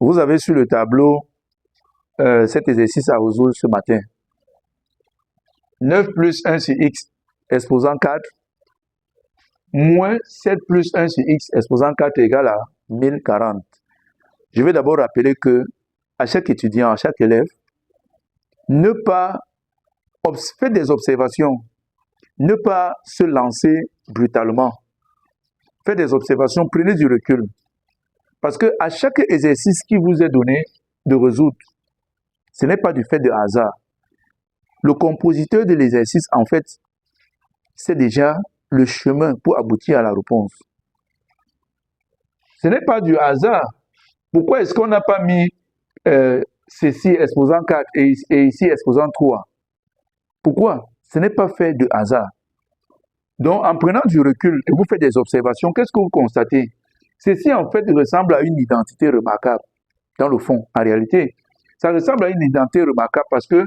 Vous avez sur le tableau cet exercice à résoudre ce matin. 9 plus 1 sur x exposant 4 moins 7 plus 1 sur x exposant 4 égale à 1040. Je vais d'abord rappeler que à chaque étudiant, à chaque élève, ne pas faire des observations, ne pas se lancer brutalement. Faites des observations, prenez du recul. Parce que à chaque exercice qui vous est donné de résoudre, ce n'est pas du fait de hasard. Le compositeur de l'exercice, en fait, c'est déjà le chemin pour aboutir à la réponse. Ce n'est pas du hasard. Pourquoi est-ce qu'on n'a pas mis ceci exposant 4 et ici exposant 3? Pourquoi? Ce n'est pas fait de hasard. Donc, en prenant du recul et vous faites des observations, qu'est-ce que vous constatez? Ceci, en fait, ressemble à une identité remarquable, dans le fond, en réalité. Ça ressemble à une identité remarquable parce que,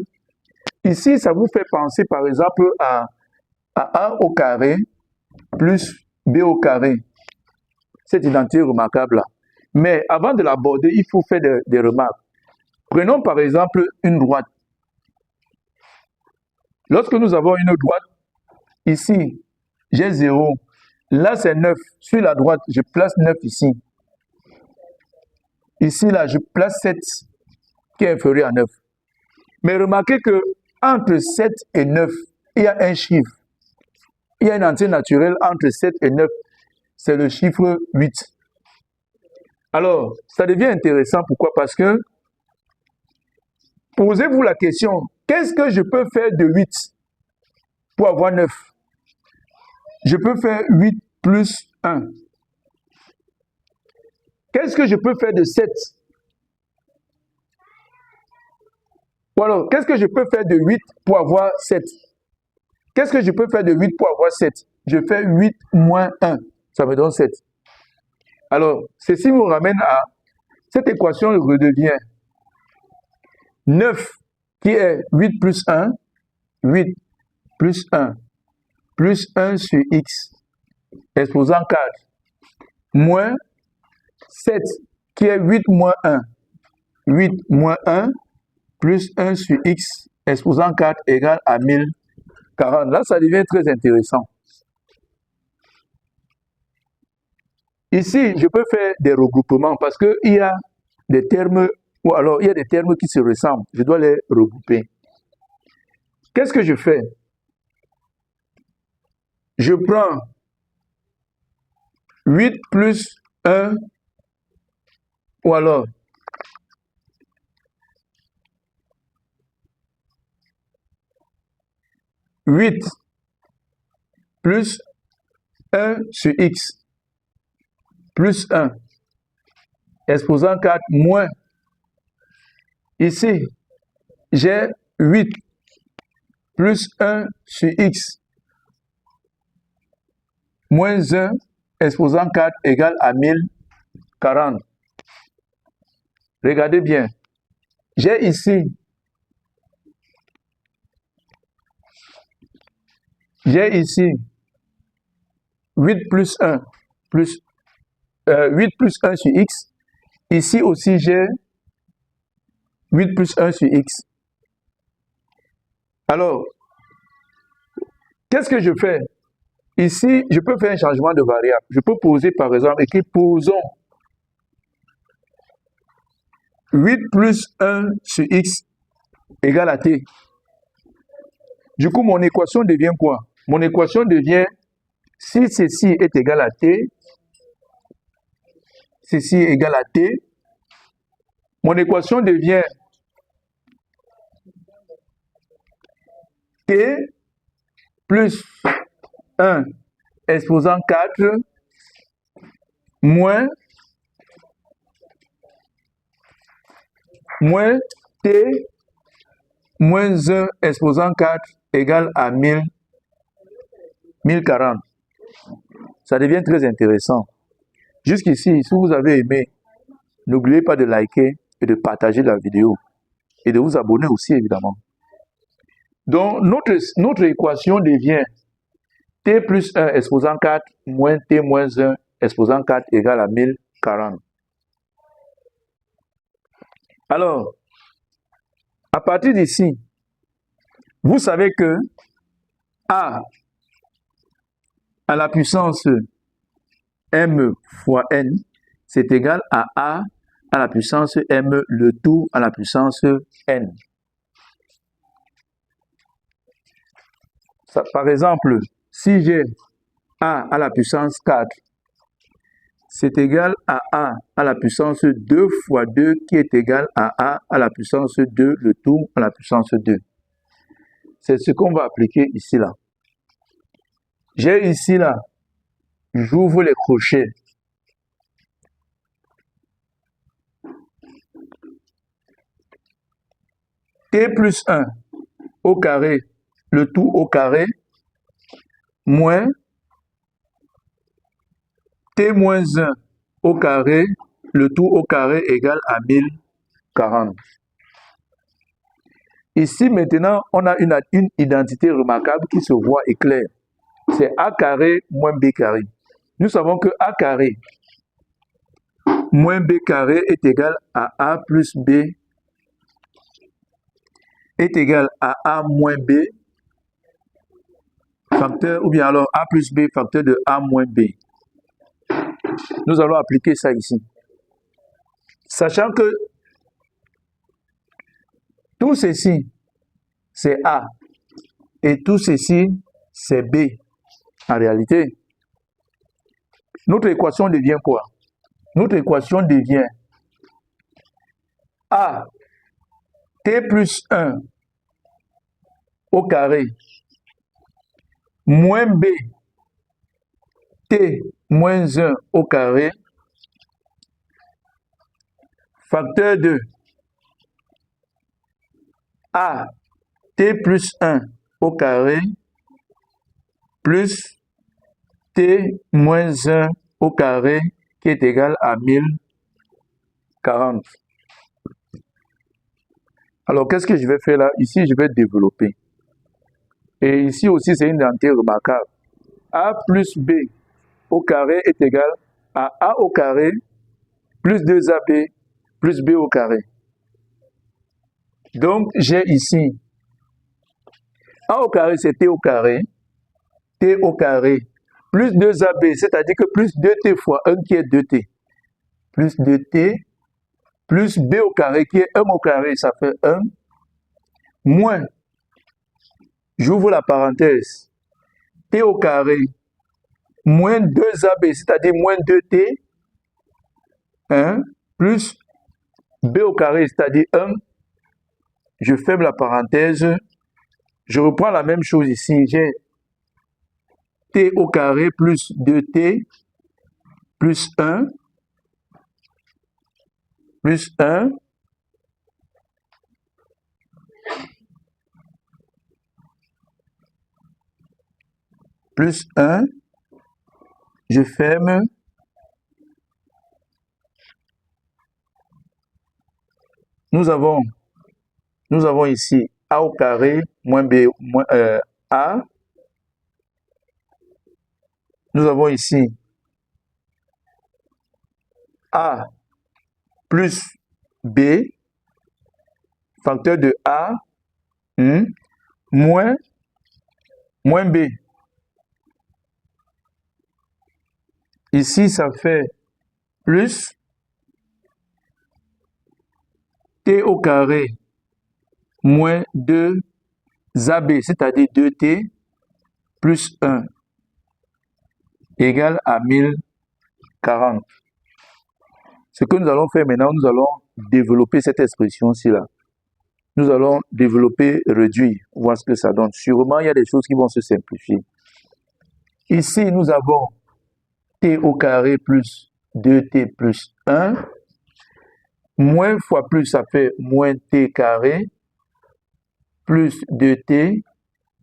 ici, ça vous fait penser, par exemple, à A au carré plus B au carré. Cette identité remarquable-là. Mais avant de l'aborder, il faut faire des remarques. Prenons, par exemple, une droite. Lorsque nous avons une droite, ici, j'ai 0. Là, c'est 9. Sur la droite, je place 9 ici. Ici, là, je place 7, qui est inférieur à 9. Mais remarquez que entre 7 et 9, il y a un chiffre. Il y a une entité naturelle entre 7 et 9. C'est le chiffre 8. Alors, ça devient intéressant. Pourquoi? Parce que, posez-vous la question, qu'est-ce que je peux faire de 8 pour avoir 9? Je peux faire 8 plus 1. Qu'est-ce que je peux faire de 7? Ou alors, qu'est-ce que je peux faire de 8 pour avoir 7? Qu'est-ce que je peux faire de 8 pour avoir 7? Je fais 8 moins 1. Ça me donne 7. Alors, ceci nous ramène à cette équation redevient 9 qui est 8 plus 1, 8 plus 1, plus 1 sur x, exposant 4, moins 7 qui est 8 moins 1, 8 moins 1, plus 1 sur x, exposant 4 égale à 1040. Là, ça devient très intéressant. Ici, je peux faire des regroupements parce qu'il y a des termes, ou alors il y a des termes qui se ressemblent. Je dois les regrouper. Qu'est-ce que je fais? Je prends 8 plus 1, ou alors 8 plus 1 sur x plus 1, exposant 4 moins, ici, j'ai 8 plus 1 sur x moins 1, exposant 4 égale à 1040. Regardez bien. J'ai ici 8 plus 1 plus 8 plus 1 sur x. Ici aussi, j'ai 8 plus 1 sur x. Alors, qu'est-ce que je fais? Ici, je peux faire un changement de variable. Je peux poser, par exemple, écrire posons 8 plus 1 sur x égale à t. Du coup, mon équation devient quoi? Mon équation devient, si ceci est égal à t, ceci est égal à t, mon équation devient t plus 1 exposant 4 moins t moins 1 exposant 4 égale à 1040. Ça devient très intéressant. Jusqu'ici, si vous avez aimé, n'oubliez pas de liker et de partager la vidéo. Et de vous abonner aussi, évidemment. Donc, notre équation devient t plus 1 exposant 4 moins t moins 1 exposant 4 égale à 1040. Alors, à partir d'ici, vous savez que A à la puissance M fois N, c'est égal à A à la puissance M, le tout à la puissance N. Ça, par exemple, si j'ai A à la puissance 4, c'est égal à A à la puissance 2 fois 2 qui est égal à A à la puissance 2, le tout à la puissance 2. C'est ce qu'on va appliquer ici, là. J'ai ici, là, j'ouvre les crochets. T plus 1 au carré, le tout au carré, moins T moins 1 au carré, le tout au carré égale à 1040. Ici, maintenant, on a une identité remarquable qui se voit et claire. C'est A carré moins B carré. Nous savons que A carré moins B carré est égal à A plus B est égal à A moins B facteur, ou bien alors A plus B facteur de A moins B. Nous allons appliquer ça ici. Sachant que tout ceci, c'est A, et tout ceci, c'est B. En réalité, notre équation devient quoi? Notre équation devient A, T plus 1 au carré, moins B, T moins 1 au carré, facteur de A, T plus 1 au carré, plus T moins 1 au carré, qui est égal à 1040. Alors, qu'est-ce que je vais faire là? Ici, je vais développer. Et ici aussi, c'est une identité remarquable. A plus B au carré est égal à A au carré plus 2AB plus B au carré. Donc, j'ai ici A au carré, c'est T au carré plus 2AB, c'est-à-dire que plus 2T fois 1 qui est 2T, plus 2T, plus B au carré qui est 1 au carré, ça fait 1, moins, j'ouvre la parenthèse, T au carré, moins 2AB, c'est-à-dire moins 2T, 1, plus B au carré, c'est-à-dire 1, je ferme la parenthèse, je reprends la même chose ici, j'ai T au carré plus 2T plus 1 plus 1 plus 1, je ferme, nous avons ici A au carré moins B moins A, nous avons ici A plus B, facteur de A, moins B. Ici, ça fait plus T au carré moins 2AB, c'est-à-dire 2T plus 1 égale à 1040. Ce que nous allons faire maintenant, nous allons développer cette expression-ci là. Nous allons développer, réduire, voir ce que ça donne. Sûrement, il y a des choses qui vont se simplifier. Ici, nous avons T au carré plus 2T plus 1. Moins fois plus, ça fait moins T carré plus 2T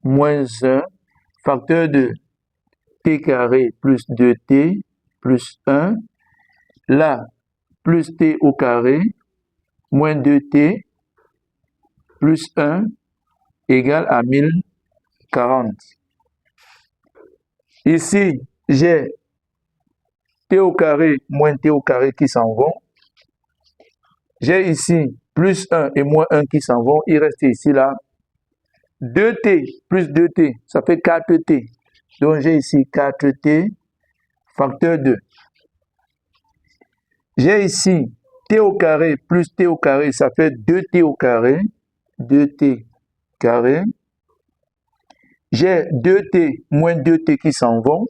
moins 1. Facteur de T carré plus 2T plus 1. Là, plus T au carré moins 2T plus 1 égale à 1040. Ici, j'ai T au carré moins T au carré qui s'en vont. J'ai ici plus 1 et moins 1 qui s'en vont. Il reste ici là 2t plus 2t, ça fait 4t. Donc j'ai ici 4t facteur 2. J'ai ici t au carré plus t au carré, ça fait 2t au carré. 2t carré. J'ai 2t moins 2t qui s'en vont.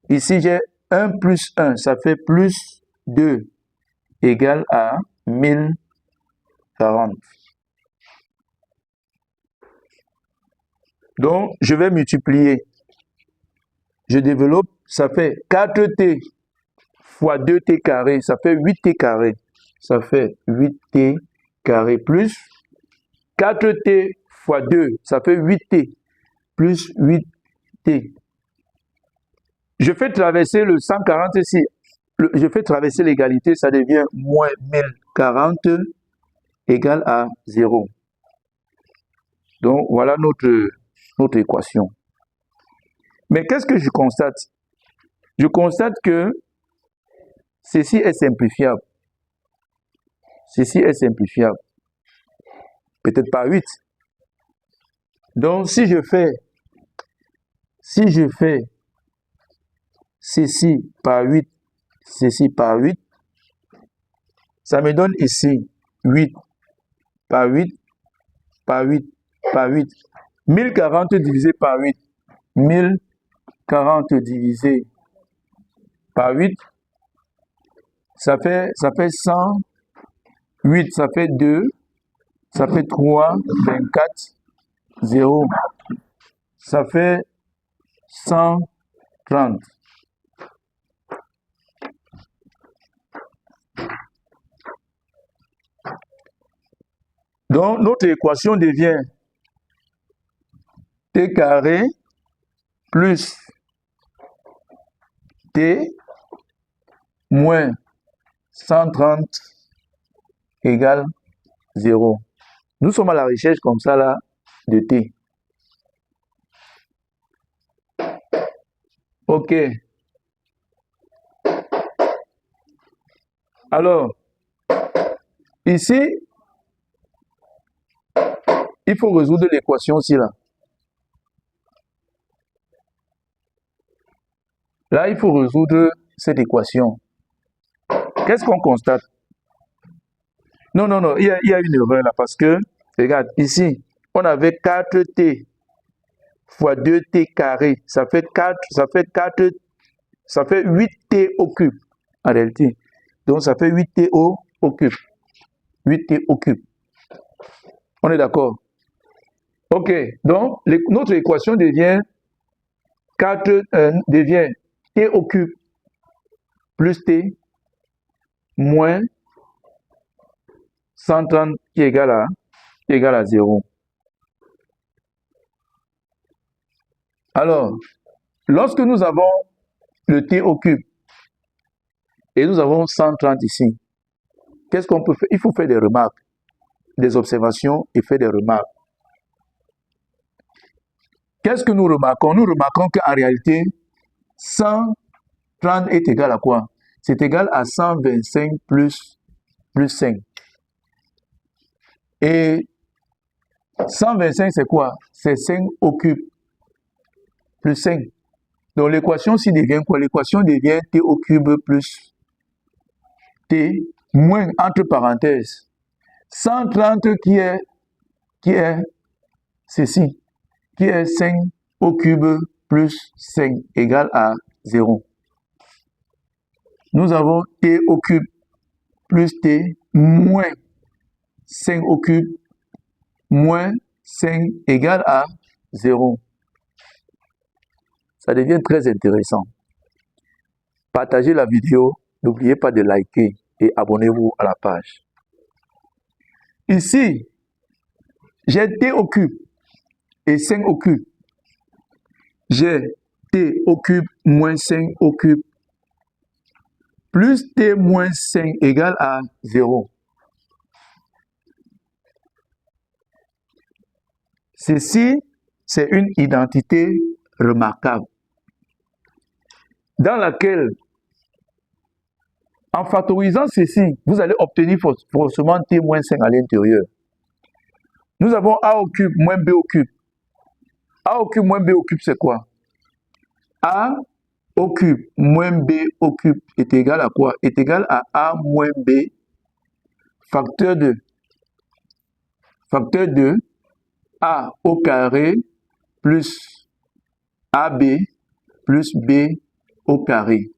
Ici, j'ai 1 plus 1, ça fait plus 2 égale à 1040. Donc, je vais multiplier. Je développe, ça fait 4t fois 2t carré, ça fait 8t carré. Ça fait 8t carré plus 4t fois 2, ça fait 8t plus 8t. Je fais traverser le 140 ici. Je fais traverser l'égalité, ça devient moins 1040 égale à 0. Donc, voilà notre équation. Mais qu'est-ce que je constate? Je constate que ceci est simplifiable. Ceci est simplifiable. Peut-être pas 8. Donc, si je fais ceci par 8, ceci par 8, ça me donne ici 8 par 8 par 8 par 8. 1040 divisé par 8. 1040 divisé par 8, ça fait 108, ça fait 2, ça fait 3, 24, 0, ça fait 130. Donc, notre équation devient t carré plus t moins 130 égale 0. Nous sommes à la recherche comme ça là de t. Ok. Alors, ici, il faut résoudre l'équation aussi là. Là, il faut résoudre cette équation. Qu'est-ce qu'on constate? Non, il y a une erreur là parce que, regarde, ici, on avait 4t fois 2t carré. Ça fait 8t au cube en réalité. Donc, ça fait 8t au cube. 8t au cube. On est d'accord? Ok, donc, notre équation devient t au cube plus t moins 130 qui est égal à 0. Alors, lorsque nous avons le t au cube et nous avons 130 ici, qu'est-ce qu'on peut faire? Il faut faire des remarques, des observations et faire des remarques. Qu'est-ce que nous remarquons? Nous remarquons qu'en réalité, 130 est égal à quoi? C'est égal à 125 plus 5. Et 125, c'est quoi? C'est 5 au cube plus 5. Donc l'équation ci devient quoi? L'équation devient t au cube plus t moins, entre parenthèses, 130 qui est ceci, qui est 5 au cube plus 5 égale à 0. Nous avons t au cube plus t moins 5 au cube moins 5 égale à 0. Ça devient très intéressant. Partagez la vidéo, n'oubliez pas de liker et abonnez-vous à la page. Ici, j'ai t au cube et 5 au cube. J'ai t au cube moins 5 au cube plus t moins 5 égale à 0. Ceci, c'est une identité remarquable dans laquelle En factorisant ceci, vous allez obtenir forcément t moins 5 à l'intérieur. Nous avons a au cube moins b au cube. A au cube moins b au cube, c'est quoi? A au cube moins b au cube est égal à quoi? Est égal à a moins b facteur de a au carré plus ab plus b au carré.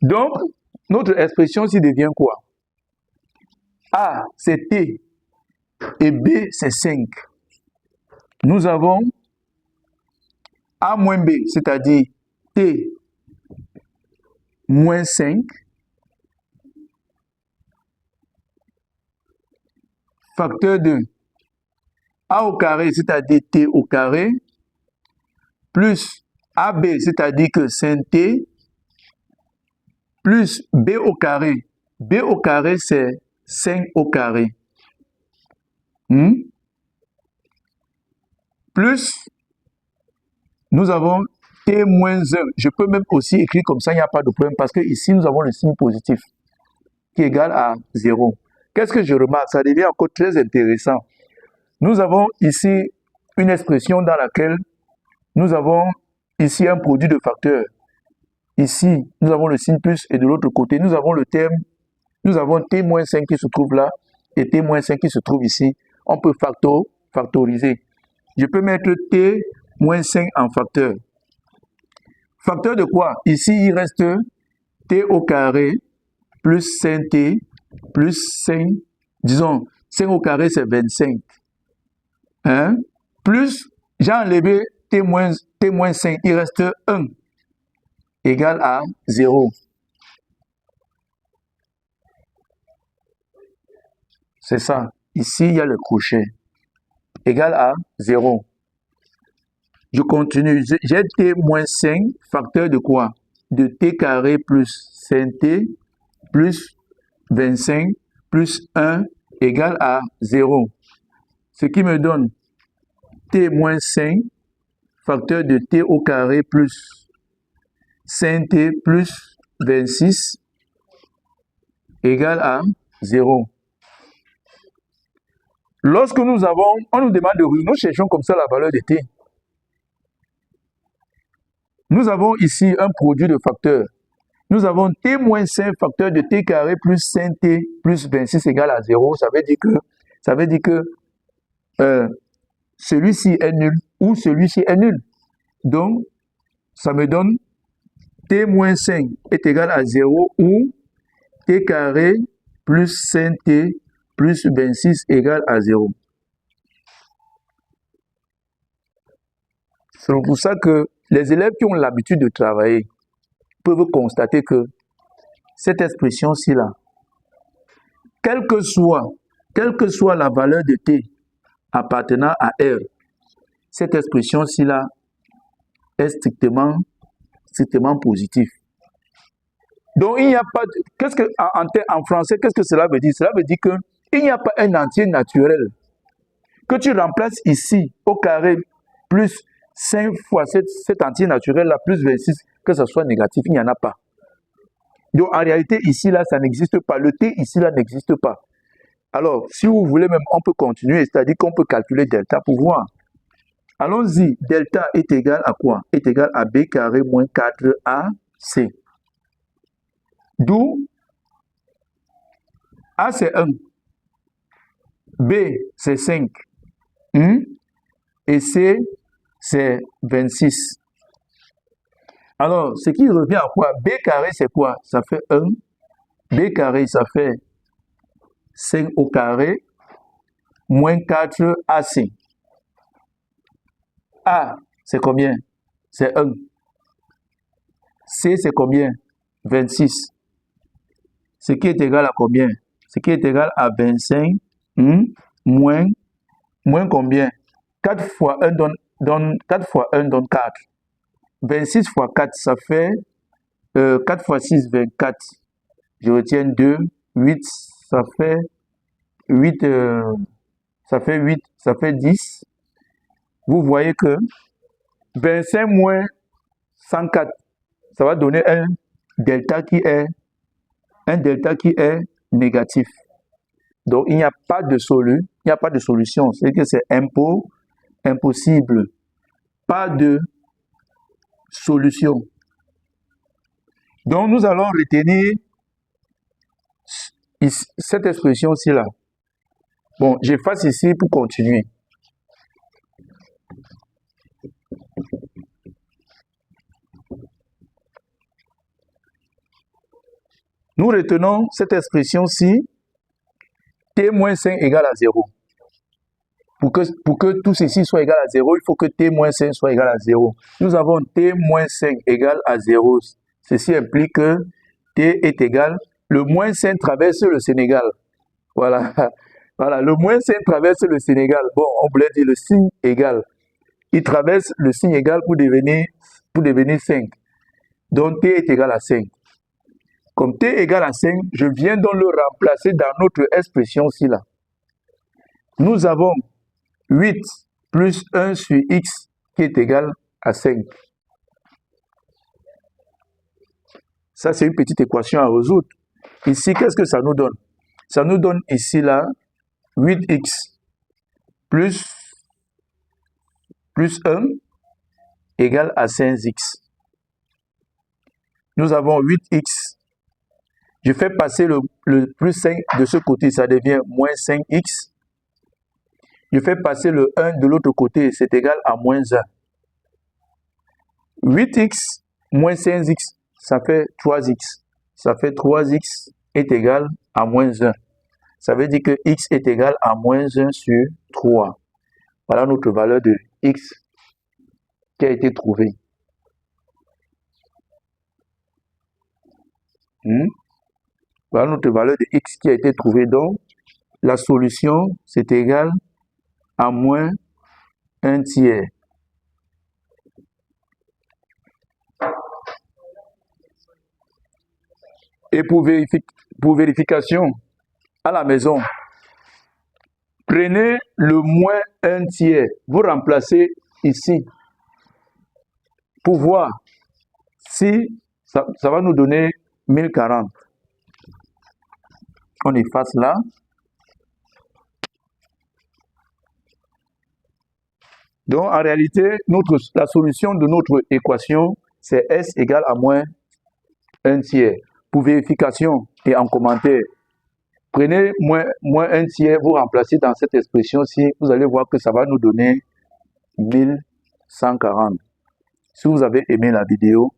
Donc, notre expression ici devient quoi? A, c'est t, et b, c'est 5. Nous avons a moins b, c'est-à-dire t moins 5, facteur de a au carré, c'est-à-dire t au carré, plus ab, c'est-à-dire que 5t, plus b au carré. B au carré, c'est 5 au carré. Plus, nous avons t moins 1. Je peux même aussi écrire comme ça, il n'y a pas de problème, parce que ici, nous avons le signe positif qui est égal à 0. Qu'est-ce que je remarque? Ça devient encore très intéressant. Nous avons ici une expression dans laquelle nous avons ici un produit de facteurs. Ici, nous avons le signe plus et de l'autre côté, nous avons le terme, nous avons t-5 qui se trouve là et t-5 qui se trouve ici. On peut factoriser. Je peux mettre t-5 en facteur. Facteur de quoi? Ici, il reste t au carré plus 5t plus 5, disons, 5 au carré, c'est 25. Plus, j'ai enlevé t-5, il reste 1, égal à 0. C'est ça. Ici, il y a le crochet. Égal à 0. Je continue. J'ai t-5, facteur de quoi? De t carré plus 5t plus 25 plus 1 égale à 0. Ce qui me donne t-5, facteur de t au carré plus 5t plus 26 égale à 0. Lorsque on nous demande de résoudre, nous cherchons comme ça la valeur de t. Nous avons ici un produit de facteurs. Nous avons t-5 facteur de t carré plus 5t plus 26 égale à 0. Ça veut dire que celui-ci est nul ou celui-ci est nul. Donc, ça me donne t-5 est égal à 0 ou t carré plus 5t plus 26 égale à 0. C'est pour ça que les élèves qui ont l'habitude de travailler peuvent constater que cette expression-ci là, quelle que soit la valeur de t appartenant à R, cette expression-ci là est strictement positive. Donc il n'y a pas en français, qu'est-ce que cela veut dire? Cela veut dire qu'il n'y a pas un entier naturel que tu remplaces ici au carré plus 5 fois cet entier naturel là plus 26, que ce soit négatif, il n'y en a pas. Donc en réalité ici là ça n'existe pas, le t ici là n'existe pas. Alors si vous voulez même on peut continuer, c'est-à-dire qu'on peut calculer delta pour voir. Allons-y, delta est égal à quoi? Est égal à b carré moins 4ac. D'où a c'est 1, b c'est 5, et c c'est 26. Alors, ce qui revient à quoi? B carré, c'est quoi? Ça fait 1. B carré, ça fait 5 au carré, moins 4 AC. A, c'est combien? C'est 1. C, c'est combien? 26. Ce qui est égal à combien? Ce qui est égal à 25, moins combien? 4 fois 1 donne 4 fois 1 donne 4. 26 fois 4, ça fait 4 fois 6, 24. Je retiens 2, 8, ça fait 8, ça fait 10. Vous voyez que 25 moins 104, ça va donner 1, delta qui est négatif. Donc, il n'y a pas de solution. C'est que c'est impossible. Pas de solution. Donc, nous allons retenir cette expression-ci là. Bon, j'efface ici pour continuer. Nous retenons cette expression-ci, t-5 égale à 0. Pour que tout ceci soit égal à 0, il faut que t-5 soit égal à 0. Nous avons t-5 égale à 0. Ceci implique que t est égal, le moins 5 traverse le Sénégal. Voilà, voilà, le moins 5 traverse le Sénégal. Bon, on voulait dire le signe égal. Il traverse le signe égal pour devenir 5. Donc t est égal à 5. Comme t est égal à 5, je viens donc le remplacer dans notre expression-ci là. Nous avons 8 plus 1 sur x qui est égal à 5. Ça, c'est une petite équation à résoudre. Ici, qu'est-ce que ça nous donne? Ça nous donne ici là 8x plus 1 égale à 5x. Nous avons 8x. Je fais passer le plus 5 de ce côté, ça devient moins 5x. Je fais passer le 1 de l'autre côté, c'est égal à moins 1. 8x moins 5x, ça fait 3x. Ça fait 3x est égal à moins 1. Ça veut dire que x est égal à moins 1 sur 3. Voilà notre valeur de x qui a été trouvée. Voilà notre valeur de x qui a été trouvée. Donc, la solution, c'est égal à moins 1 tiers. Et pour vérification, à la maison, prenez le moins 1 tiers. Vous remplacez ici pour voir si ça va nous donner 1040. On efface là. Donc, en réalité, la solution de notre équation, c'est S égale à moins 1 tiers. Pour vérification et en commentaire, prenez moins 1 tiers, vous remplacez dans cette expression-ci, vous allez voir que ça va nous donner 1140. Si vous avez aimé la vidéo,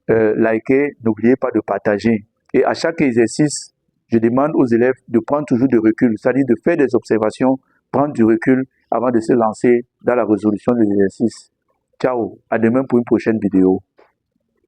likez, n'oubliez pas de partager. Et à chaque exercice, je demande aux élèves de prendre toujours du recul, c'est-à-dire de faire des observations, prendre du recul avant de se lancer dans la résolution des exercices. Ciao, à demain pour une prochaine vidéo.